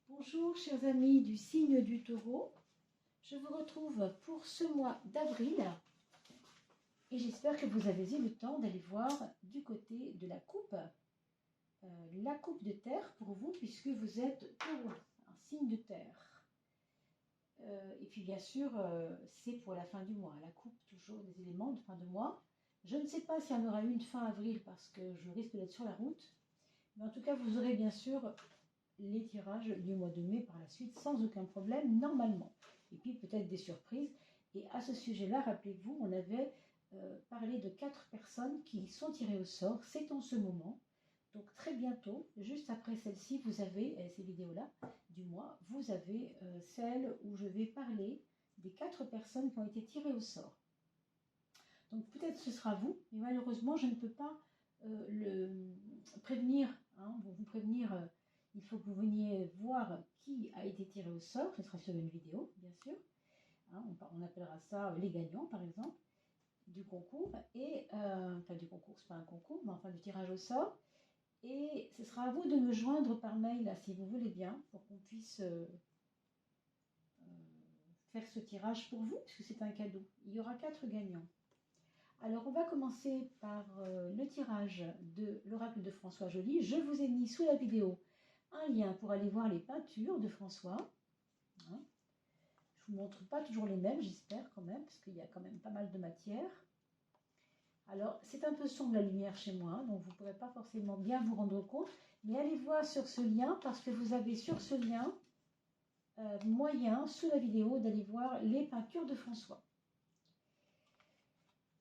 Bonjour chers amis du signe du Taureau, je vous retrouve pour ce mois d'avril et j'espère que vous avez eu le temps d'aller voir du côté de la coupe de terre pour vous puisque vous êtes Taureau, un signe de terre. Et puis bien sûr c'est pour la fin du mois, la coupe toujours des éléments de fin de mois. Je ne sais pas s'il y en aura une fin avril parce que je risque d'être sur la route, mais en tout cas vous aurez bien sûr les tirages du mois de mai par la suite sans aucun problème normalement. Et puis peut-être des surprises. Et à ce sujet-là, rappelez-vous, on avait parlé de 4 personnes qui sont tirées au sort. C'est en ce moment. Donc très bientôt, juste après celle-ci, vous avez, ces vidéos-là du mois, vous avez celle où je vais parler des 4 personnes qui ont été tirées au sort. Donc peut-être ce sera vous, mais malheureusement je ne peux pas le prévenir, vous prévenir. Il faut que vous veniez voir qui a été tiré au sort. Ce sera sur une vidéo, bien sûr. On appellera ça les gagnants, par exemple, du concours. Et, enfin, du concours, c'est pas un concours, mais enfin du tirage au sort. Et ce sera à vous de me joindre par mail, là, si vous voulez bien, pour qu'on puisse faire ce tirage pour vous, puisque c'est un cadeau. Il y aura 4 gagnants. Alors, on va commencer par le tirage de l'oracle de François Joly. Je vous ai mis sous la vidéo un lien pour aller voir les peintures de François. Je ne vous montre pas toujours les mêmes, j'espère quand même, parce qu'il y a quand même pas mal de matière. Alors, c'est un peu sombre la lumière chez moi, donc vous ne pourrez pas forcément bien vous rendre compte, mais allez voir sur ce lien, parce que vous avez sur ce lien moyen, sous la vidéo, d'aller voir les peintures de François.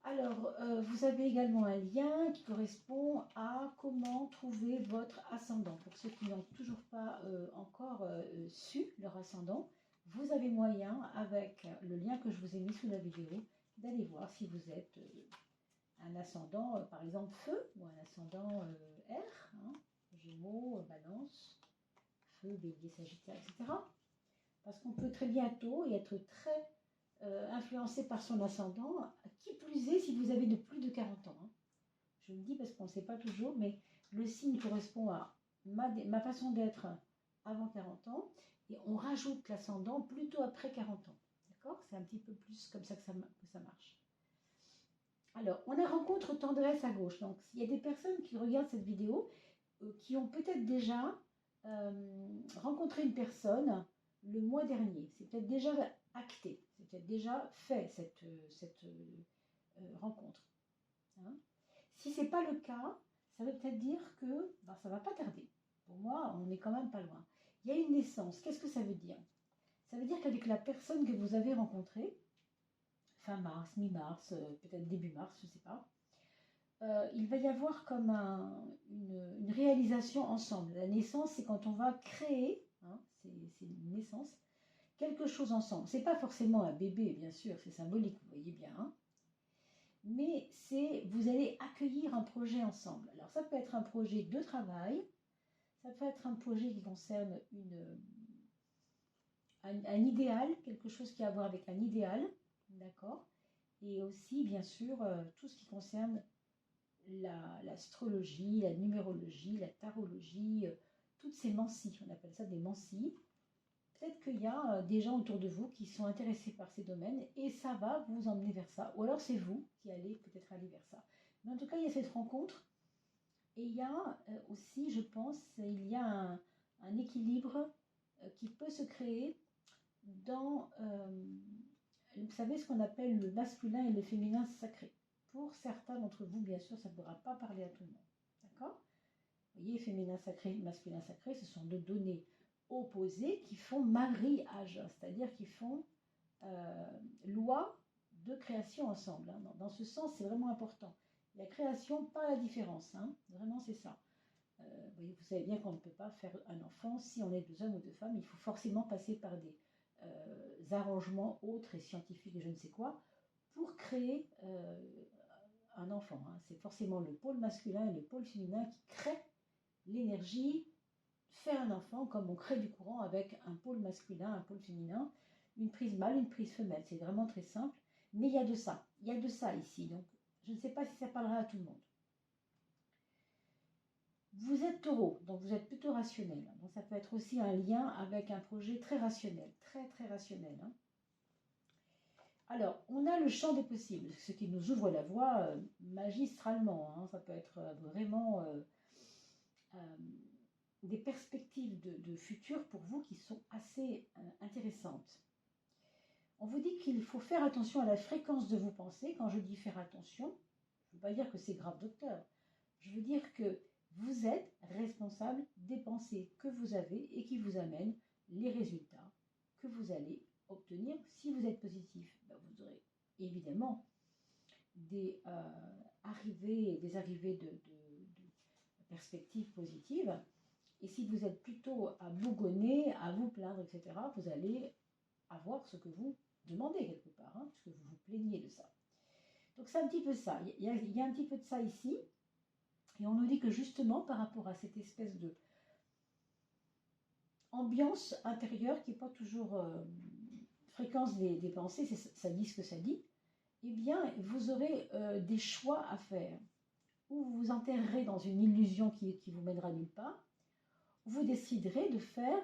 Alors, vous avez également un lien qui correspond à comment trouver votre ascendant. Pour ceux qui n'ont toujours pas encore su leur ascendant, vous avez moyen, avec le lien que je vous ai mis sous la vidéo, d'aller voir si vous êtes un ascendant, par exemple, feu, ou un ascendant air, Gémeaux, Balance, feu, Bélier, Sagittaire, etc. Parce qu'on peut très bientôt y être très influencé par son ascendant, qui plus est si vous avez de plus de 40 ans. Je le dis parce qu'on ne sait pas toujours, mais le signe correspond à ma façon d'être avant 40 ans, et on rajoute l'ascendant plutôt après 40 ans. D'accord? C'est un petit peu plus comme ça que ça marche. Alors, on a rencontre tendresse à gauche. Donc, il y a des personnes qui regardent cette vidéo qui ont peut-être déjà rencontré une personne le mois dernier. C'est peut-être déjà acté, c'est peut-être déjà fait cette rencontre. Si ce n'est pas le cas, ça veut peut-être dire que ça ne va pas tarder. Pour moi, on n'est quand même pas loin. Il y a une naissance. Qu'est-ce que ça veut dire? Ça veut dire qu'avec la personne que vous avez rencontrée, fin mars, mi-mars, peut-être début mars, je ne sais pas, il va y avoir comme une réalisation ensemble. La naissance, c'est quand on va créer, c'est une naissance, quelque chose ensemble. Ce n'est pas forcément un bébé, bien sûr, c'est symbolique, vous voyez bien. Mais vous allez accueillir un projet ensemble. Alors ça peut être un projet de travail, ça peut être un projet qui concerne un idéal, quelque chose qui a à voir avec un idéal, d'accord? Et aussi, bien sûr, tout ce qui concerne l'astrologie, la numérologie, la tarologie, toutes ces mancies, on appelle ça des mancies. Peut-être qu'il y a des gens autour de vous qui sont intéressés par ces domaines et ça va vous emmener vers ça. Ou alors c'est vous qui allez peut-être aller vers ça. Mais en tout cas, il y a cette rencontre et il y a aussi, je pense, il y a un équilibre qui peut se créer dans, vous savez, ce qu'on appelle le masculin et le féminin sacré. Pour certains d'entre vous, bien sûr, ça ne pourra pas parler à tout le monde. D'accord? Vous voyez, féminin sacré, masculin sacré, ce sont deux données opposés qui font mariage, c'est-à-dire qui font loi de création ensemble. Dans ce sens, c'est vraiment important. La création, pas la différence. Vraiment, c'est ça. Vous savez bien qu'on ne peut pas faire un enfant si on est 2 hommes ou 2 femmes. Il faut forcément passer par des arrangements autres et scientifiques et je ne sais quoi pour créer un enfant. C'est forcément le pôle masculin et le pôle féminin qui créent l'énergie, faire un enfant comme on crée du courant avec un pôle masculin, un pôle féminin, une prise mâle, une prise femelle. C'est vraiment très simple, mais il y a de ça. Il y a de ça ici, donc je ne sais pas si ça parlera à tout le monde. Vous êtes taureau, donc vous êtes plutôt rationnel. Donc ça peut être aussi un lien avec un projet très rationnel, très très rationnel. Hein. Alors, on a le champ des possibles, ce qui nous ouvre la voie magistralement. Hein. Ça peut être vraiment des perspectives de futur pour vous qui sont assez intéressantes. On vous dit qu'il faut faire attention à la fréquence de vos pensées. Quand je dis faire attention, je ne veux pas dire que c'est grave, docteur. Je veux dire que vous êtes responsable des pensées que vous avez et qui vous amènent les résultats que vous allez obtenir. Si vous êtes positif, ben vous aurez évidemment des arrivées de perspectives positives. Et si vous êtes plutôt à bougonner, à vous plaindre, etc., vous allez avoir ce que vous demandez quelque part, hein, puisque vous vous plaignez de ça. Donc c'est un petit peu ça. Il y a un petit peu de ça ici. Et on nous dit que justement, par rapport à cette espèce de ambiance intérieure qui n'est pas toujours fréquence des pensées, ça dit ce que ça dit, eh bien, vous aurez des choix à faire. Ou vous vous enterrerez dans une illusion qui vous mènera nulle part, ou vous déciderez de faire,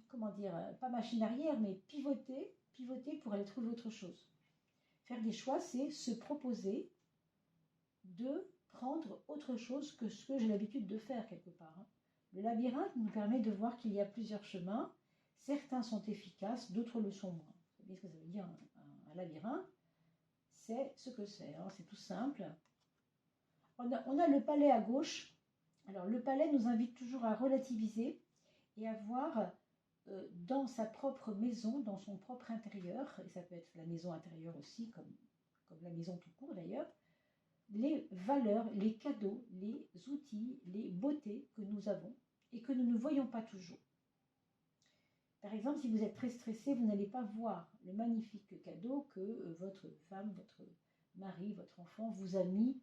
comment dire, pas machine arrière, mais pivoter pour aller trouver autre chose. Faire des choix, c'est se proposer de prendre autre chose que ce que j'ai l'habitude de faire quelque part. Hein. Le labyrinthe nous permet de voir qu'il y a plusieurs chemins. Certains sont efficaces, d'autres le sont moins. Vous savez ce que ça veut dire un labyrinthe? C'est ce que c'est, hein, c'est tout simple. On a le palais à gauche. Alors le palais nous invite toujours à relativiser et à voir dans sa propre maison, dans son propre intérieur, et ça peut être la maison intérieure aussi, comme la maison tout court d'ailleurs, les valeurs, les cadeaux, les outils, les beautés que nous avons et que nous ne voyons pas toujours. Par exemple, si vous êtes très stressé, vous n'allez pas voir le magnifique cadeau que votre femme, votre mari, votre enfant vous a mis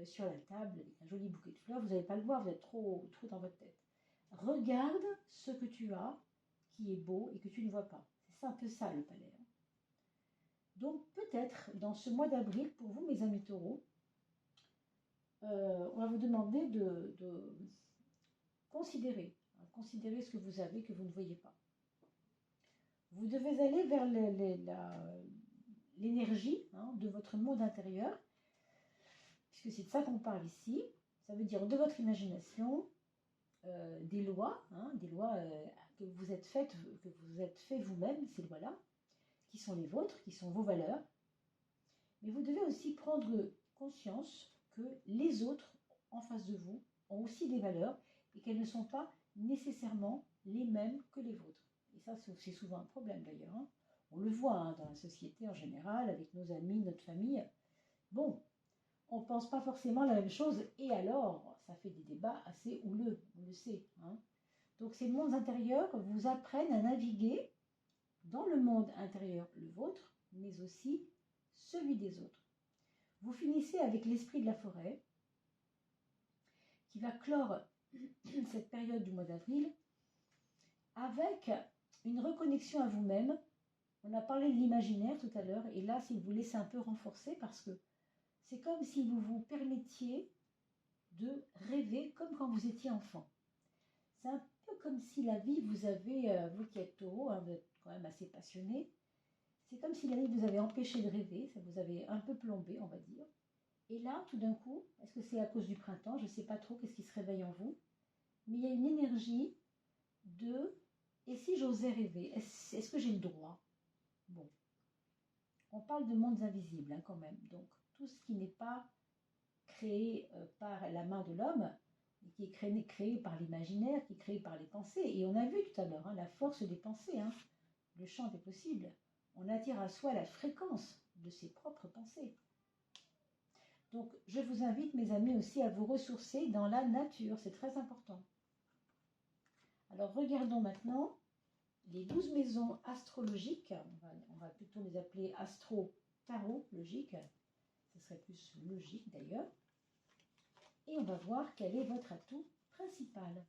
sur la table avec un joli bouquet de fleurs. Vous n'allez pas le voir, vous êtes trop dans votre tête. Regarde ce que tu as qui est beau et que tu ne vois pas. C'est un peu ça le palais. Hein. Donc peut-être dans ce mois d'avril, pour vous mes amis taureaux, on va vous demander de considérer ce que vous avez que vous ne voyez pas. Vous devez aller vers l'énergie de votre monde intérieur, puisque c'est de ça qu'on parle ici. Ça veut dire de votre imagination, des lois que vous êtes fait vous-même, ces lois-là, qui sont les vôtres, qui sont vos valeurs. Mais vous devez aussi prendre conscience que les autres en face de vous ont aussi des valeurs et qu'elles ne sont pas nécessairement les mêmes que les vôtres. Et ça, c'est souvent un problème d'ailleurs. Hein. On le voit dans la société en général, avec nos amis, notre famille. Bon, on ne pense pas forcément la même chose et alors, ça fait des débats assez houleux, on le sait. Hein. Donc ces mondes intérieurs vous apprennent à naviguer dans le monde intérieur, le vôtre, mais aussi celui des autres. Vous finissez avec l'esprit de la forêt qui va clore cette période du mois d'avril avec une reconnexion à vous-même. On a parlé de l'imaginaire tout à l'heure et là, si vous voulez, c'est un peu renforcé parce que c'est comme si vous vous permettiez de rêver comme quand vous étiez enfant. C'est un peu comme si la vie vous avait, vous qui êtes taureau, vous êtes quand même assez passionné, c'est comme si la vie vous avait empêché de rêver, ça vous avait un peu plombé, on va dire. Et là, tout d'un coup, est-ce que c'est à cause du printemps? Je ne sais pas trop qu'est-ce qui se réveille en vous. Mais il y a une énergie de « et si j'osais rêver? Est-ce que j'ai le droit ?» Bon, on parle de mondes invisibles quand même. Donc, tout ce qui n'est pas créé par la main de l'homme, qui est créé par l'imaginaire, qui est créé par les pensées. Et on a vu tout à l'heure la force des pensées, le champ des possibles. On attire à soi la fréquence de ses propres pensées. Donc, je vous invite, mes amis, aussi à vous ressourcer dans la nature. C'est très important. Alors, regardons maintenant les 12 maisons astrologiques. On va plutôt les appeler astro-tarot-logiques. Ce serait plus logique, d'ailleurs. Et on va voir quel est votre atout principal.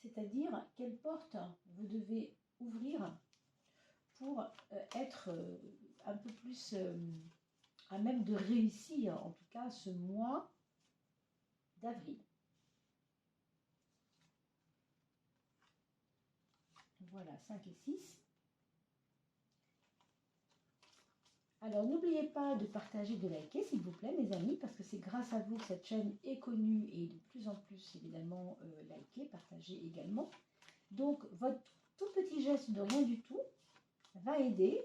C'est-à-dire, quelle porte vous devez ouvrir pour être un peu plus à même de réussir, en tout cas, ce mois d'avril. Voilà, 5 et 6. Alors, n'oubliez pas de partager, de liker, s'il vous plaît, mes amis, parce que c'est grâce à vous que cette chaîne est connue et de plus en plus, évidemment, likée, partagée également. Donc, votre tout petit geste de rien du tout va aider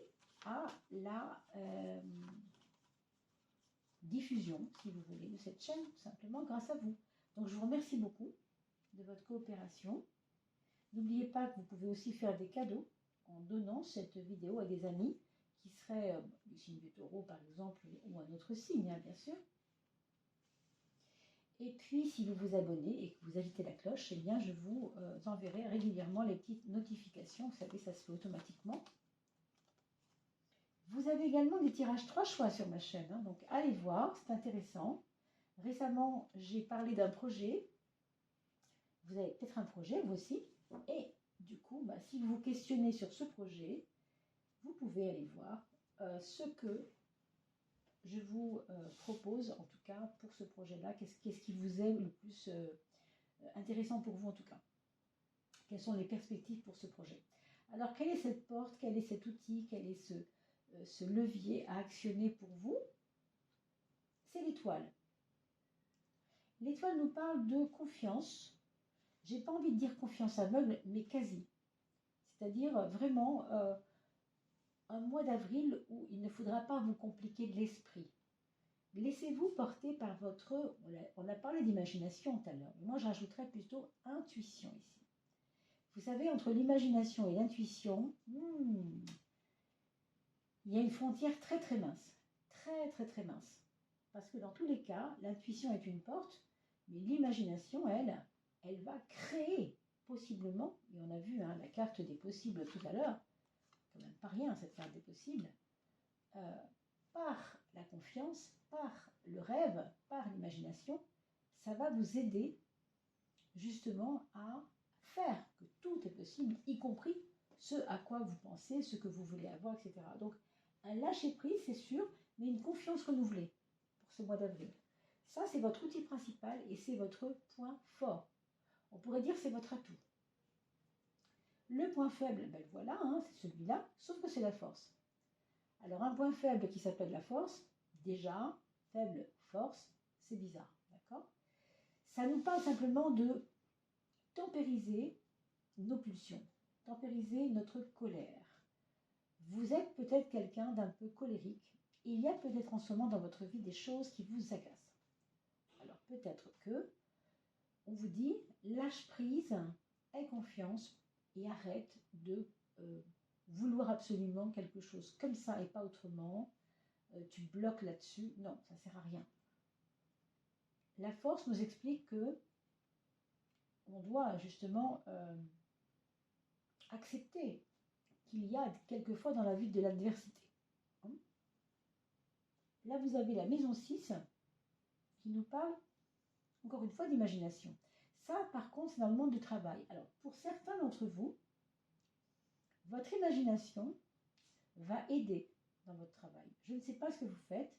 à la diffusion, si vous voulez, de cette chaîne, tout simplement grâce à vous. Donc, je vous remercie beaucoup de votre coopération. N'oubliez pas que vous pouvez aussi faire des cadeaux en donnant cette vidéo à des amis qui seraient du signe du taureau, par exemple, ou un autre signe, hein, bien sûr. Et puis, si vous vous abonnez et que vous agitez la cloche, eh bien, je vous enverrai régulièrement les petites notifications. Vous savez, ça se fait automatiquement. Vous avez également des tirages 3 choix sur ma chaîne, hein, donc allez voir, c'est intéressant. Récemment, j'ai parlé d'un projet. Vous avez peut-être un projet, vous aussi. Et du coup, si vous vous questionnez sur ce projet, vous pouvez aller voir ce que je vous propose, en tout cas, pour ce projet-là. Qu'est-ce qui vous est le plus intéressant pour vous, en tout cas? Quelles sont les perspectives pour ce projet? Alors, quelle est cette porte? Quel est cet outil? Quel est ce levier à actionner pour vous? C'est l'étoile. L'étoile nous parle de confiance. J'ai pas envie de dire confiance aveugle, mais quasi. C'est-à-dire vraiment un mois d'avril où il ne faudra pas vous compliquer de l'esprit. Laissez-vous porter par votre... On a parlé d'imagination tout à l'heure. Moi, je rajouterais plutôt intuition ici. Vous savez, entre l'imagination et l'intuition, il y a une frontière très très mince. Très très très mince. Parce que dans tous les cas, l'intuition est une porte, mais l'imagination, elle va créer possiblement, et on a vu la carte des possibles tout à l'heure, quand même pas rien cette carte des possibles, par la confiance, par le rêve, par l'imagination, ça va vous aider justement à faire que tout est possible, y compris ce à quoi vous pensez, ce que vous voulez avoir, etc. Donc un lâcher-prise, c'est sûr, mais une confiance renouvelée pour ce mois d'avril. Ça, c'est votre outil principal et c'est votre point fort. On pourrait dire que c'est votre atout. Le point faible, voilà, c'est celui-là, sauf que c'est la force. Alors un point faible qui s'appelle la force, déjà, faible, force, c'est bizarre, d'accord? Ça nous parle simplement de tempériser nos pulsions, tempériser notre colère. Vous êtes peut-être quelqu'un d'un peu colérique. Il y a peut-être en ce moment dans votre vie des choses qui vous agacent. Alors peut-être que on vous dit lâche prise, aie confiance et arrête de vouloir absolument quelque chose comme ça et pas autrement. Tu bloques là-dessus. Non, ça ne sert à rien. La force nous explique que on doit justement accepter qu'il y a quelquefois dans la vie de l'adversité. Là, vous avez la maison 6 qui nous parle, encore une fois, d'imagination. Ça, par contre, c'est dans le monde du travail. Alors, pour certains d'entre vous, votre imagination va aider dans votre travail. Je ne sais pas ce que vous faites.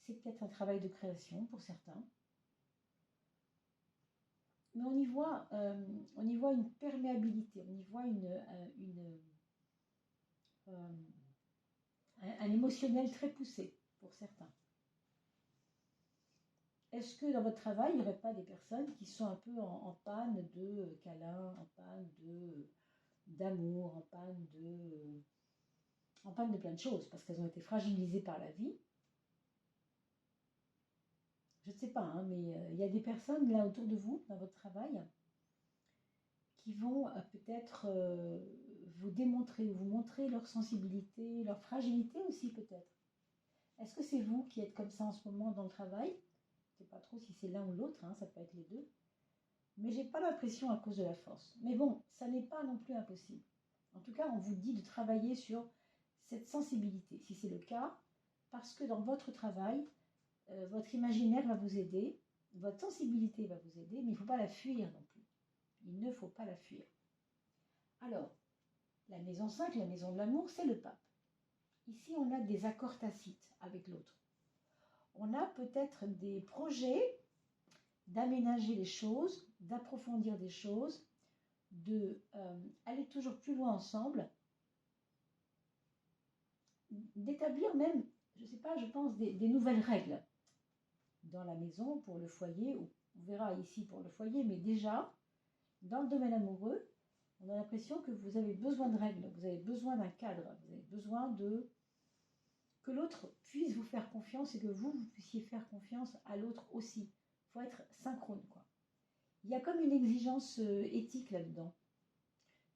C'est peut-être un travail de création pour certains. Mais on y voit une perméabilité, on y voit un émotionnel très poussé pour certains. Est-ce que dans votre travail, il n'y aurait pas des personnes qui sont un peu en panne de câlin, en panne d'amour, en panne de plein de choses, parce qu'elles ont été fragilisées par la vie? Je ne sais pas, mais il y a des personnes là autour de vous, dans votre travail, qui vont peut-être vous démontrer, vous montrer leur sensibilité, leur fragilité aussi peut-être. Est-ce que c'est vous qui êtes comme ça en ce moment dans le travail? Je ne sais pas trop si c'est l'un ou l'autre, ça peut être les deux. Mais j'ai pas l'impression à cause de la force. Mais bon, ça n'est pas non plus impossible. En tout cas, on vous dit de travailler sur cette sensibilité, si c'est le cas, parce que dans votre travail, votre imaginaire va vous aider, votre sensibilité va vous aider, mais il ne faut pas la fuir non plus. Il ne faut pas la fuir. Alors, la maison 5, la maison de l'amour, c'est le pape. Ici, on a des accords tacites avec l'autre. on a peut-être des projets d'aménager les choses, d'approfondir des choses, de aller toujours plus loin ensemble, d'établir même, je ne sais pas, je pense, des nouvelles règles dans la maison pour le foyer, ou on verra ici pour le foyer, mais déjà, dans le domaine amoureux, on a l'impression que vous avez besoin de règles, vous avez besoin d'un cadre, vous avez besoin de que l'autre puisse vous faire confiance et que vous puissiez faire confiance à l'autre aussi. Il faut être synchrone, quoi. Il y a comme une exigence éthique là-dedans.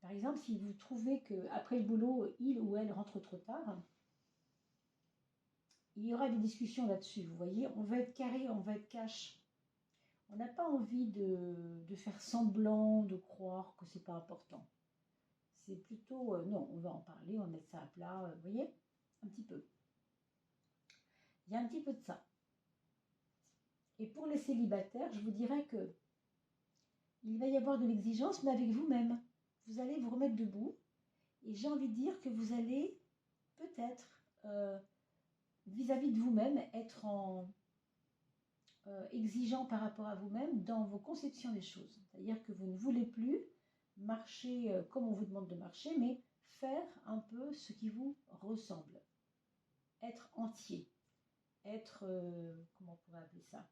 Par exemple, si vous trouvez qu'après le boulot, il ou elle rentre trop tard, il y aura des discussions là-dessus. Vous voyez, on va être carré, on va être cash. On n'a pas envie de faire semblant, de croire que c'est pas important. C'est plutôt, non, on va en parler, on va mettre ça à plat, vous voyez, un petit peu. Il y a un petit peu de ça. Et pour les célibataires, je vous dirais que il va y avoir de l'exigence, mais avec vous-même. Vous allez vous remettre debout. Et j'ai envie de dire que vous allez peut-être, vis-à-vis de vous-même, être exigeant par rapport à vous-même dans vos conceptions des choses. C'est-à-dire que vous ne voulez plus marcher comme on vous demande de marcher, mais faire un peu ce qui vous ressemble. Être entier. Être, comment on pourrait appeler ça?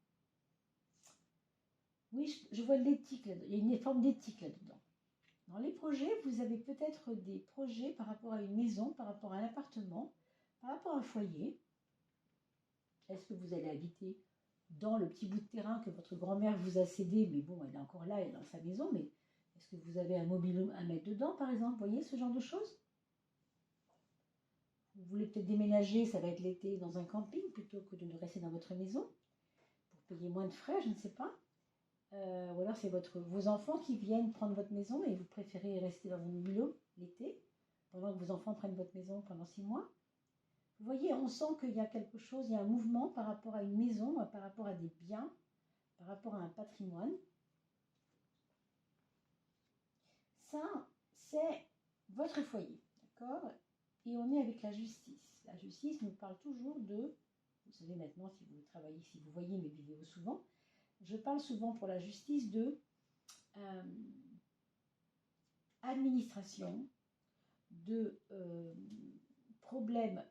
Oui, je vois de l'éthique là-dedans. Il y a une forme d'éthique là-dedans. Dans les projets, vous avez peut-être des projets par rapport à une maison, par rapport à un appartement, par rapport à un foyer. Est-ce que vous allez habiter dans le petit bout de terrain que votre grand-mère vous a cédé, mais bon, elle est encore là, elle est dans sa maison, mais est-ce que vous avez un mobile à mettre dedans, par exemple? Vous voyez ce genre de choses? Vous voulez peut-être déménager, ça va être l'été, dans un camping, plutôt que de rester dans votre maison, pour payer moins de frais, je ne sais pas. Ou alors c'est vos enfants qui viennent prendre votre maison et vous préférez rester dans vos boulot l'été, pendant que vos enfants prennent votre maison pendant 6 mois. Vous voyez, on sent qu'il y a quelque chose, il y a un mouvement par rapport à une maison, par rapport à des biens, par rapport à un patrimoine. Ça, c'est votre foyer, d'accord? Et on est avec la justice. La justice nous parle toujours vous savez maintenant si vous travaillez, si vous voyez mes vidéos souvent, je parle souvent pour la justice de administration, de problèmes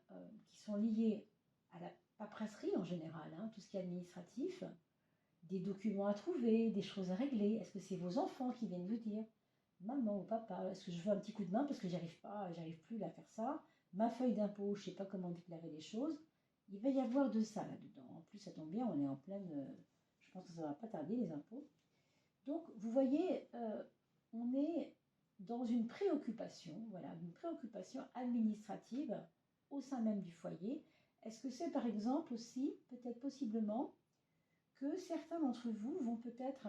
qui sont liés à la paperasserie en général, hein, tout ce qui est administratif, des documents à trouver, des choses à régler. Est-ce que c'est vos enfants qui viennent vous dire maman ou papa, est-ce que je veux un petit coup de main parce que j'arrive plus à faire ça, ma feuille d'impôt, je ne sais pas comment déclarer les choses. Il va y avoir de ça là-dedans. En plus, ça tombe bien, on est en pleine... je pense que ça ne va pas tarder, les impôts. Donc, vous voyez, on est dans une préoccupation, voilà, une préoccupation administrative au sein même du foyer. Est-ce que c'est par exemple aussi, peut-être possiblement, que certains d'entre vous vont peut-être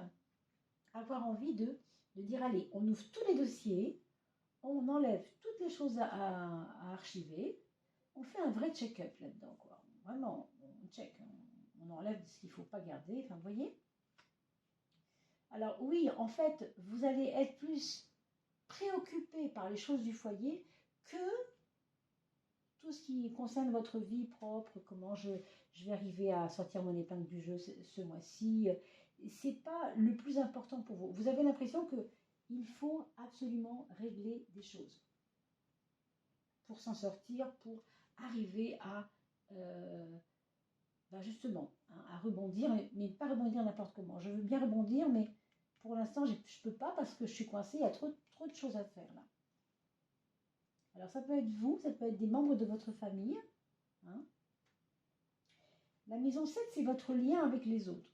avoir envie de dire, allez, on ouvre tous les dossiers, on enlève toutes les choses à archiver, on fait un vrai check-up là-dedans, quoi. Vraiment, on check, on enlève ce qu'il ne faut pas garder, enfin, vous voyez. Alors oui, en fait, vous allez être plus préoccupé par les choses du foyer que tout ce qui concerne votre vie propre, comment je vais arriver à sortir mon épingle du jeu ce mois-ci. C'est pas le plus important pour vous. Vous avez l'impression qu'il faut absolument régler des choses pour s'en sortir, pour arriver à justement hein, à rebondir, mais pas rebondir n'importe comment. Je veux bien rebondir, mais pour l'instant, je ne peux pas parce que je suis coincée, il y a trop de choses à faire là. Alors ça peut être vous, ça peut être des membres de votre famille. Hein. La maison 7, c'est votre lien avec les autres.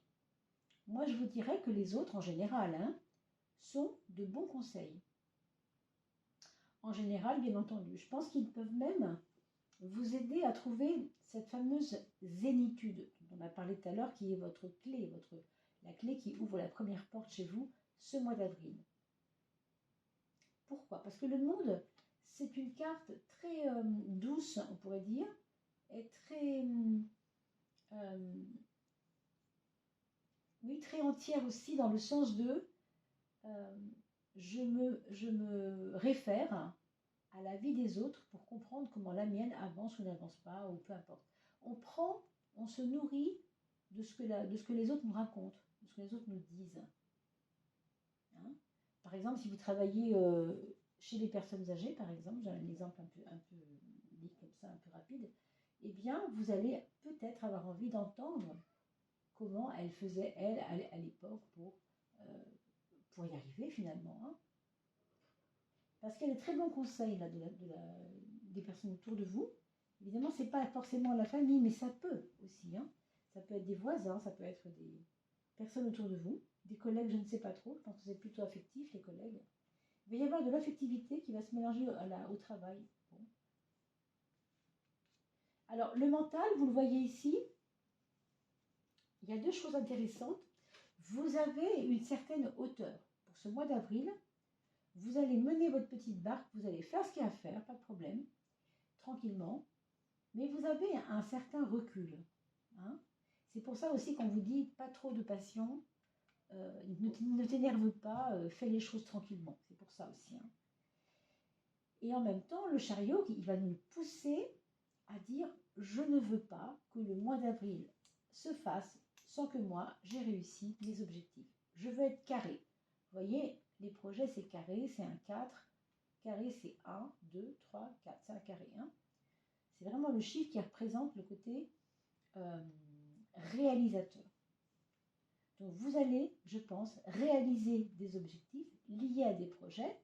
Moi, je vous dirais que les autres, en général, hein, sont de bons conseils. En général, bien entendu. Je pense qu'ils peuvent même vous aider à trouver cette fameuse zénitude dont on a parlé tout à l'heure, qui est votre clé, la clé qui ouvre la première porte chez vous ce mois d'avril. Pourquoi? Parce que le monde, c'est une carte très douce, on pourrait dire, et très, oui, très entière aussi dans le sens de je me réfère à la vie des autres pour comprendre comment la mienne avance ou n'avance pas, ou peu importe. On prend on se nourrit de ce que les autres nous racontent, de ce que les autres nous disent. Hein? Par exemple, si vous travaillez chez les personnes âgées, par exemple, j'ai un exemple un peu dit comme ça, un peu rapide, eh bien, vous allez peut-être avoir envie d'entendre comment elle faisait, elle, à l'époque, pour y arriver finalement. Hein. Parce qu'il y a de très bons conseils là, des personnes autour de vous. Évidemment, ce n'est pas forcément la famille, mais ça peut aussi. Hein. Ça peut être des voisins, ça peut être des personnes autour de vous, des collègues, je ne sais pas trop, je pense que c'est plutôt affectif, les collègues. Il va y avoir de l'affectivité qui va se mélanger au travail. Bon. Alors, le mental, vous le voyez ici, il y a deux choses intéressantes. Vous avez une certaine hauteur. Pour ce mois d'avril, vous allez mener votre petite barque, vous allez faire ce qu'il y a à faire, pas de problème, tranquillement, mais vous avez un certain recul. Hein. C'est pour ça aussi qu'on vous dit pas trop de passion, ne t'énerve pas, fais les choses tranquillement. C'est pour ça aussi. Hein. Et en même temps, le chariot, il va nous pousser à dire « Je ne veux pas que le mois d'avril se fasse sans que moi, j'ai réussi mes objectifs. Je veux être carré. » Vous voyez, les projets, c'est carré, c'est un 4. Carré, c'est 1, 2, 3, 4. C'est un carré. Hein. C'est vraiment le chiffre qui représente le côté réalisateur. Donc, vous allez, je pense, réaliser des objectifs liés à des projets,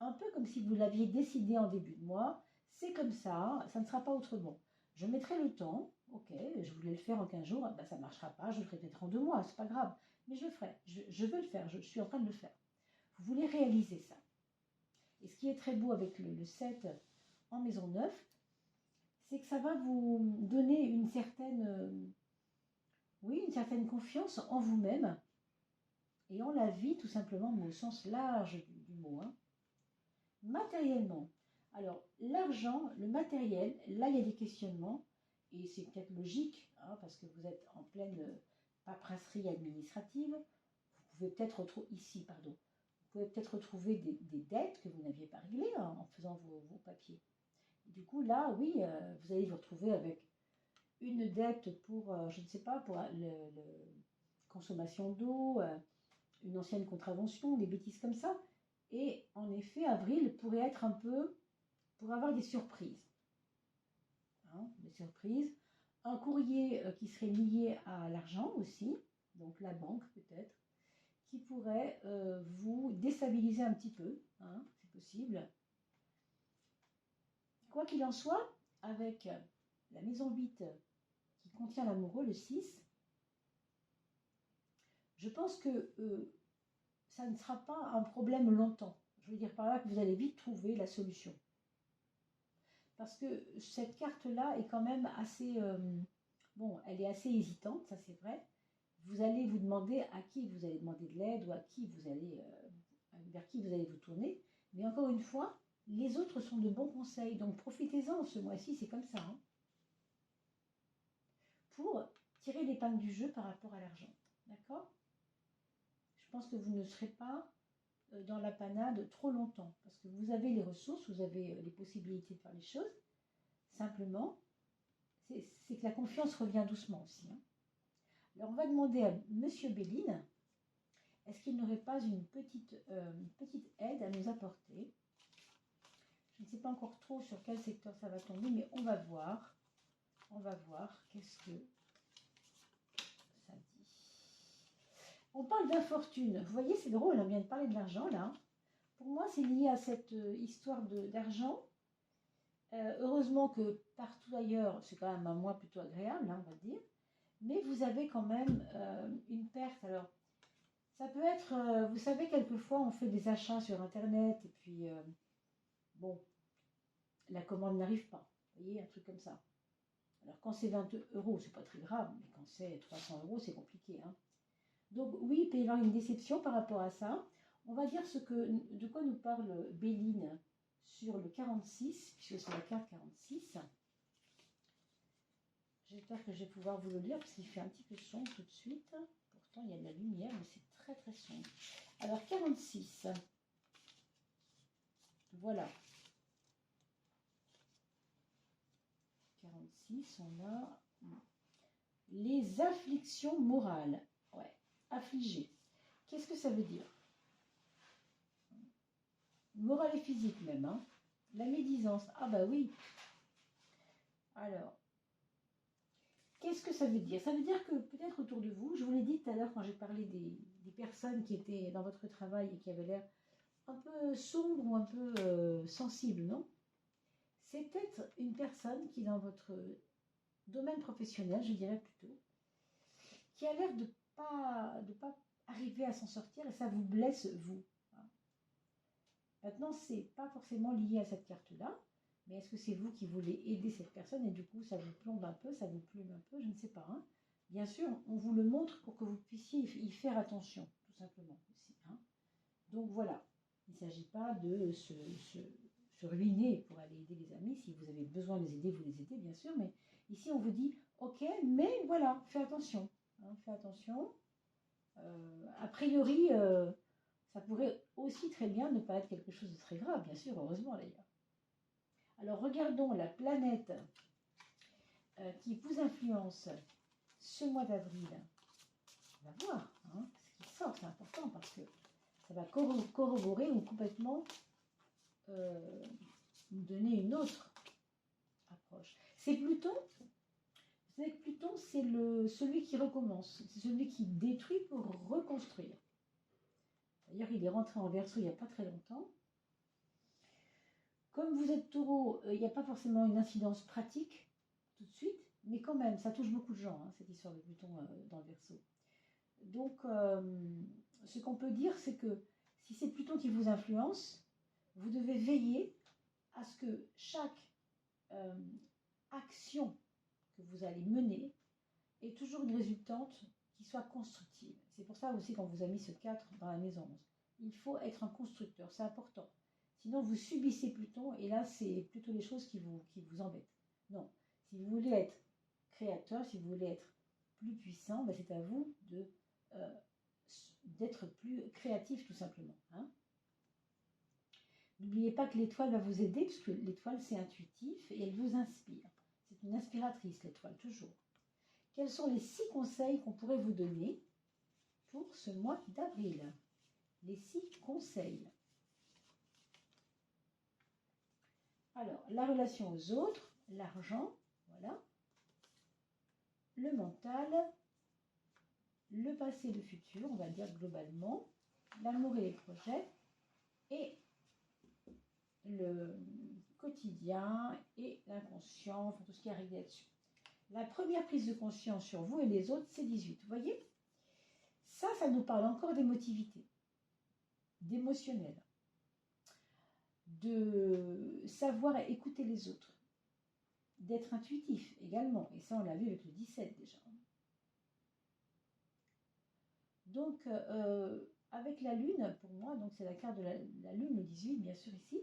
un peu comme si vous l'aviez décidé en début de mois. C'est comme ça ne sera pas autrement. Je mettrai le temps, ok, je voulais le faire en 15 jours, ben ça ne marchera pas, je le ferai peut-être en 2 mois, c'est pas grave, mais je le ferai, je veux le faire, je suis en train de le faire. Vous voulez réaliser ça. Et ce qui est très beau avec le 7 en maison 9, c'est que ça va vous donner une certaine confiance en vous-même et en la vie, tout simplement, mais au sens large du mot. Hein. Matériellement, alors l'argent, le matériel, là il y a des questionnements, et c'est peut-être logique, hein, parce que vous êtes en pleine paperasserie administrative, vous pouvez peut-être retrouver des dettes que vous n'aviez pas réglées hein, en faisant vos papiers. Et du coup, là, oui, vous allez vous retrouver avec une dette pour, je ne sais pas, pour le consommation d'eau, une ancienne contravention, des bêtises comme ça. Et en effet, avril pourrait être un peu pour avoir des surprises. Hein, des surprises. Un courrier qui serait lié à l'argent aussi, donc la banque peut-être, qui pourrait vous déstabiliser un petit peu, hein, c'est possible. Quoi qu'il en soit, avec la maison 8 qui contient l'amoureux, le 6, je pense que ça ne sera pas un problème longtemps. Je veux dire par là que vous allez vite trouver la solution. Parce que cette carte-là est quand même assez... elle est assez hésitante, ça c'est vrai. Vous allez vous demander à qui vous allez demander de l'aide ou à qui vous allez, vers qui vous allez vous tourner. Mais encore une fois, les autres sont de bons conseils. Donc profitez-en ce mois-ci, c'est comme ça. Hein, pour tirer l'épingle du jeu par rapport à l'argent. D'accord ? Je pense que vous ne serez pas dans la panade trop longtemps, parce que vous avez les ressources, vous avez les possibilités de faire les choses. Simplement, c'est que la confiance revient doucement aussi. Hein. Alors, on va demander à Monsieur Béline, est-ce qu'il n'aurait pas une petite aide à nous apporter? Je ne sais pas encore trop sur quel secteur ça va tomber, mais on va voir. On va voir qu'est-ce que ça dit. On parle d'infortune. Vous voyez, c'est drôle, on vient de parler de l'argent, là. Pour moi, c'est lié à cette histoire d'argent. Heureusement que partout ailleurs, c'est quand même un mois plutôt agréable, hein, on va dire. Mais vous avez quand même une perte. Alors, ça peut être, vous savez, quelquefois, on fait des achats sur Internet et puis, la commande n'arrive pas. Vous voyez, un truc comme ça. Alors, quand c'est 20 €, c'est pas très grave, mais quand c'est 300 €, c'est compliqué. Hein. Donc, oui, il peut y avoir une déception par rapport à ça. On va dire de quoi nous parle Béline sur le 46, puisque c'est la carte 46. J'espère que je vais pouvoir vous le lire, parce qu'il fait un petit peu sombre tout de suite. Pourtant, il y a de la lumière, mais c'est très très sombre. Alors, 46. Voilà. 46, on a Les afflictions morales. Ouais, affligé. Qu'est-ce que ça veut dire? Morale et physique même, hein. La médisance. Ah bah oui. Alors, qu'est-ce que ça veut dire? Ça veut dire que peut-être autour de vous, je vous l'ai dit tout à l'heure quand j'ai parlé des personnes qui étaient dans votre travail et qui avaient l'air un peu sombre ou un peu sensible, non? C'est peut-être une personne qui, dans votre domaine professionnel, je dirais plutôt, qui a l'air de pas arriver à s'en sortir et ça vous blesse, vous. Maintenant, ce n'est pas forcément lié à cette carte-là, mais est-ce que c'est vous qui voulez aider cette personne et du coup, ça vous plombe un peu, ça vous plume un peu, je ne sais pas. Hein. Bien sûr, on vous le montre pour que vous puissiez y faire attention, tout simplement aussi. Hein. Donc voilà, il ne s'agit pas de se ruiner pour aller aider les amis. Si vous avez besoin de les aider, vous les aidez, bien sûr. Mais ici, on vous dit, ok, mais voilà, fais attention. Hein, fais attention. A priori, ça pourrait aussi très bien ne pas être quelque chose de très grave, bien sûr, heureusement d'ailleurs. Alors regardons la planète qui vous influence ce mois d'avril. On va voir hein, ce qui sort, c'est important parce que ça va corroborer ou complètement nous donner une autre approche. C'est Pluton. Vous savez que Pluton, c'est celui qui recommence, c'est celui qui détruit pour reconstruire. D'ailleurs, il est rentré en Verseau il n'y a pas très longtemps. Comme vous êtes Taureau, il n'y a pas forcément une incidence pratique tout de suite, mais quand même, ça touche beaucoup de gens, hein, cette histoire de Pluton dans le Verseau. Donc, ce qu'on peut dire, c'est que si c'est Pluton qui vous influence, vous devez veiller à ce que chaque action que vous allez mener ait toujours une résultante qui soit constructive. C'est pour ça aussi qu'on vous a mis ce 4 dans la maison 11. Il faut être un constructeur, c'est important. Sinon, vous subissez Pluton et là, c'est plutôt les choses qui vous embêtent. Non, si vous voulez être créateur, si vous voulez être plus puissant, ben c'est à vous d'être plus créatif tout simplement. Hein. N'oubliez pas que l'étoile va vous aider, puisque l'étoile c'est intuitif et elle vous inspire. C'est une inspiratrice l'étoile, toujours. Quels sont les 6 conseils qu'on pourrait vous donner pour ce mois d'avril? Les 6 conseils. Alors, la relation aux autres, l'argent, voilà, le mental, le passé et le futur, on va dire globalement, l'amour et les projets, et le quotidien et l'inconscient, enfin tout ce qui arrive là-dessus. La première prise de conscience sur vous et les autres, c'est 18. Vous voyez? Ça nous parle encore d'émotivité, d'émotionnel, de savoir écouter les autres, d'être intuitif également. Et ça, on l'a vu avec le 17 déjà. Donc, avec la Lune, pour moi, donc c'est la carte de la Lune, le 18, bien sûr, ici,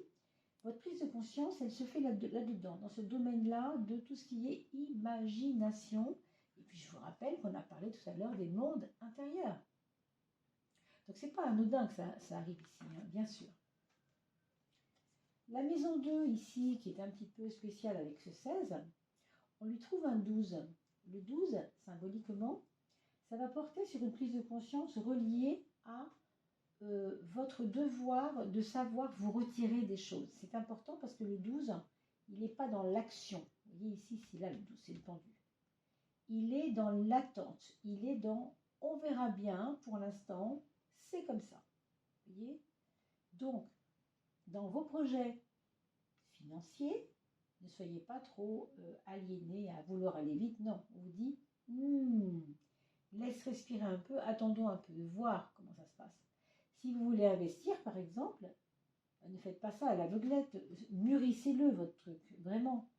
votre prise de conscience, elle se fait là-dedans, dans ce domaine-là de tout ce qui est imagination. Et puis, je vous rappelle qu'on a parlé tout à l'heure des mondes intérieurs. Donc, ce n'est pas anodin que ça arrive ici, hein, bien sûr. La maison 2, ici, qui est un petit peu spéciale avec ce 16, on lui trouve un 12. Le 12, symboliquement, ça va porter sur une prise de conscience reliée à votre devoir de savoir vous retirer des choses. C'est important parce que le 12, il n'est pas dans l'action. Vous voyez ici, c'est là le 12, c'est le pendu. Il est dans l'attente. Il est dans on verra bien pour l'instant, c'est comme ça. Vous voyez? Donc, dans vos projets financiers, ne soyez pas trop aliénés à vouloir aller vite. Non, on vous dit, laisse respirer un peu, attendons un peu, voir comment ça se passe. Si vous voulez investir, par exemple, ne faites pas ça à l'aveuglette, mûrissez-le, votre truc, vraiment.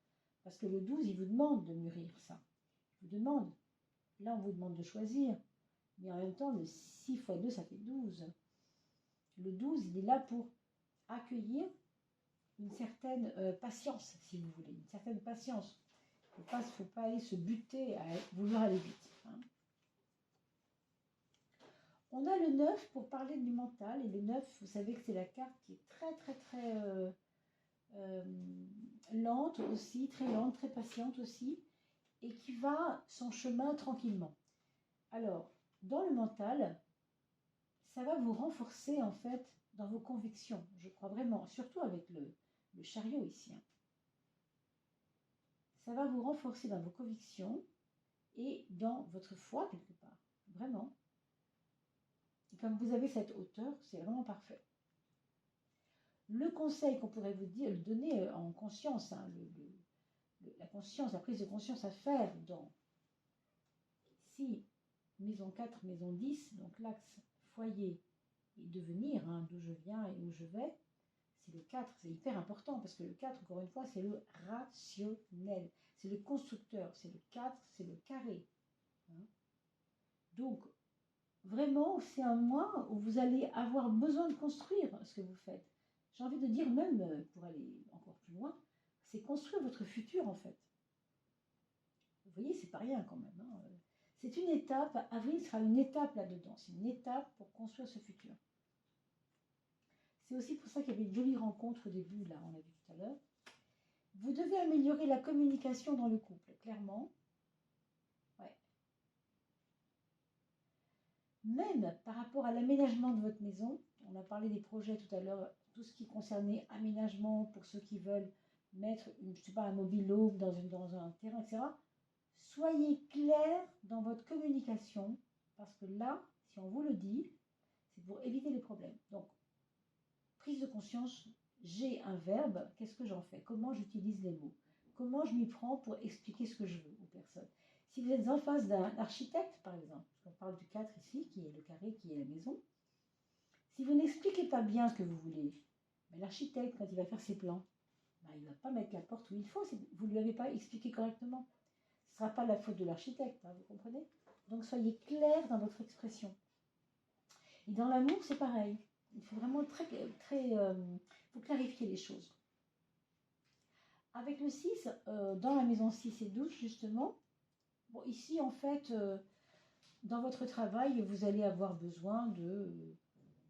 Parce que le 12, il vous demande de mûrir ça. Il vous demande. Là, on vous demande de choisir. Mais en même temps, le 6 x 2, ça fait 12. Le 12, il est là pour accueillir une certaine patience, si vous voulez. Une certaine patience. Il ne faut pas aller se buter à vouloir aller vite. Hein. On a le 9 pour parler du mental. Et le 9, vous savez que c'est la carte qui est très, très, très lente aussi, très lente, très patiente aussi. et qui va son chemin tranquillement. Alors, dans le mental, ça va vous renforcer en fait dans vos convictions, je crois vraiment, surtout avec le chariot ici. Hein. Ça va vous renforcer dans vos convictions et dans votre foi quelque part, vraiment. Et comme vous avez cette hauteur, c'est vraiment parfait. Le conseil qu'on pourrait vous dire, le donner en conscience, hein, la conscience, la prise de conscience à faire dans ici, maison 4, maison 10, donc l'axe foyer et devenir, hein, d'où je viens et où je vais, c'est le 4, c'est hyper important parce que le 4, encore une fois, c'est le rationnel, c'est le constructeur, c'est le 4, c'est le carré. Hein. Donc, vraiment, c'est un mois où vous allez avoir besoin de construire ce que vous faites. J'ai envie de dire même, pour aller encore plus loin, c'est construire votre futur en fait. Vous voyez, c'est pas rien quand même. Hein. C'est une étape, avril sera une étape là-dedans, c'est une étape pour construire ce futur. C'est aussi pour ça qu'il y avait une jolie rencontre au début, là, on l'a vu tout à l'heure. Vous devez améliorer la communication dans le couple, clairement. Ouais. Même par rapport à l'aménagement de votre maison, on a parlé des projets tout à l'heure, tout ce qui concernait aménagement pour ceux qui veulent mettre, je sais pas, un mobile-home dans un terrain, etc. Soyez clair dans votre communication, parce que là, si on vous le dit, c'est pour éviter les problèmes. Donc, prise de conscience, j'ai un verbe, qu'est-ce que j'en fais? Comment j'utilise les mots? Comment je m'y prends pour expliquer ce que je veux aux personnes? Si vous êtes en face d'un architecte, par exemple, on parle du 4 ici, qui est le carré, qui est la maison, si vous n'expliquez pas bien ce que vous voulez, l'architecte, quand il va faire ses plans, il ne va pas mettre la porte où il faut, vous ne lui avez pas expliqué correctement. Ce ne sera pas la faute de l'architecte, hein, vous comprenez? Donc soyez clair dans votre expression. Et dans l'amour, c'est pareil. Il faut vraiment faut clarifier les choses. Avec le 6, dans la maison 6 et 12, justement, bon, ici, en fait, dans votre travail, vous allez avoir besoin de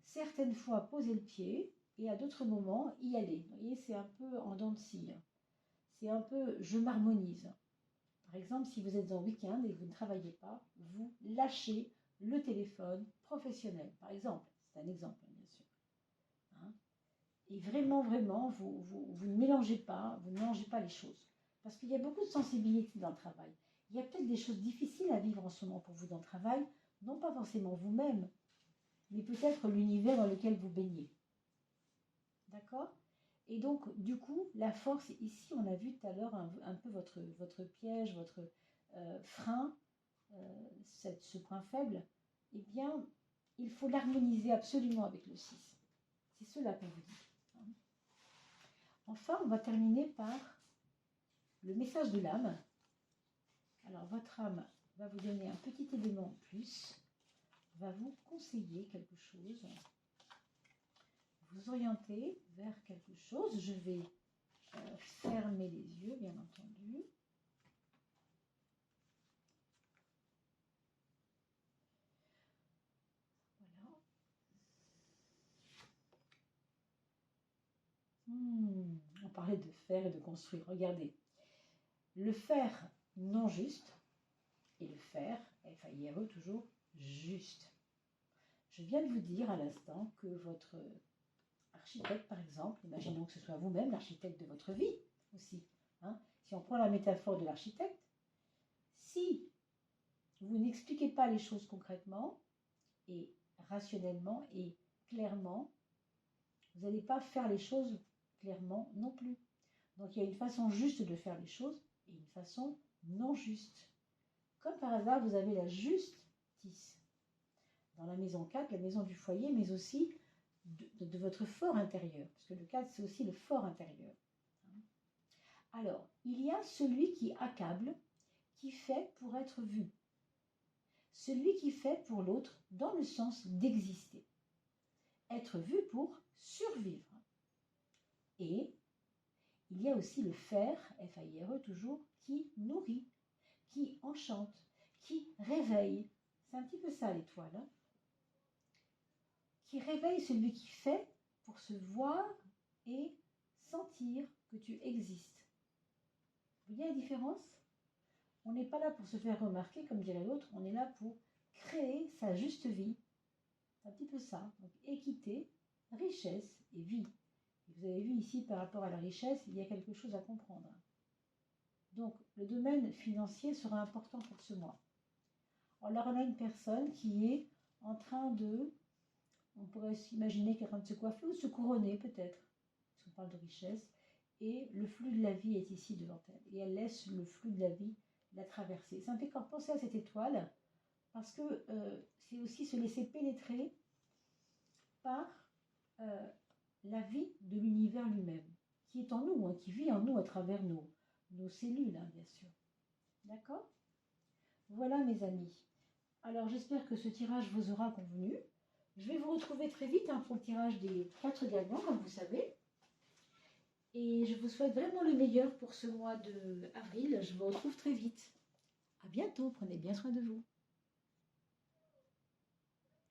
certaines fois poser le pied et à d'autres moments y aller. Vous voyez, c'est un peu en dents de scie. C'est un peu je m'harmonise. Par exemple, si vous êtes en week-end et que vous ne travaillez pas, vous lâchez le téléphone professionnel. Par exemple, c'est un exemple, bien sûr. Hein? Et vraiment, vraiment, vous ne mélangez pas, les choses. Parce qu'il y a beaucoup de sensibilité dans le travail. Il y a peut-être des choses difficiles à vivre en ce moment pour vous dans le travail, non pas forcément vous-même, mais peut-être l'univers dans lequel vous baignez. D'accord? Et donc, du coup, la force, ici, on a vu tout à l'heure un peu votre piège, votre frein, ce point faible, eh bien, il faut l'harmoniser absolument avec le 6. C'est cela qu'on vous dit. Enfin, on va terminer par le message de l'âme. Alors, votre âme va vous donner un petit élément en plus, va vous conseiller quelque chose, vous orienter vers quelque chose. Je vais fermer les yeux, bien entendu. Voilà. On parlait de faire et de construire. Regardez. Le faire non juste et le faire, F-A-I-R-E toujours, juste. Je viens de vous dire à l'instant que votre architecte, par exemple, imaginons que ce soit vous-même l'architecte de votre vie aussi. Hein, si on prend la métaphore de l'architecte, si vous n'expliquez pas les choses concrètement et rationnellement et clairement, vous n'allez pas faire les choses clairement non plus. Donc il y a une façon juste de faire les choses et une façon non juste. Comme par hasard, vous avez la justice dans la maison 4, la maison du foyer, mais aussi de votre fort intérieur, parce que le 4, c'est aussi le fort intérieur. Alors, il y a celui qui accable, qui fait pour être vu. Celui qui fait pour l'autre dans le sens d'exister. Être vu pour survivre. Et il y a aussi le faire, F-A-I-R-E toujours, qui nourrit, qui enchante, qui réveille. C'est un petit peu ça l'étoile. Hein, qui réveille celui qui fait pour se voir et sentir que tu existes. Vous voyez la différence? On n'est pas là pour se faire remarquer, comme dirait l'autre, on est là pour créer sa juste vie. C'est un petit peu ça. Donc, équité, richesse et vie. Et vous avez vu ici, par rapport à la richesse, il y a quelque chose à comprendre. Donc, le domaine financier sera important pour ce mois. Alors, on a une personne qui est en train de, on pourrait s'imaginer qu'elle est en train de se coiffer ou se couronner peut-être, parce qu'on parle de richesse, et le flux de la vie est ici devant elle. Et elle laisse le flux de la vie la traverser. Ça me fait encore penser à cette étoile, parce que c'est aussi se laisser pénétrer par la vie de l'univers lui-même, qui est en nous, hein, qui vit en nous à travers nos cellules, hein, bien sûr. D'accord? Voilà mes amis. Alors j'espère que ce tirage vous aura convenu. Je vais vous retrouver très vite hein, pour le tirage des 4 gagnants, comme vous savez. Et je vous souhaite vraiment le meilleur pour ce mois d'avril. Je vous retrouve très vite. À bientôt, prenez bien soin de vous.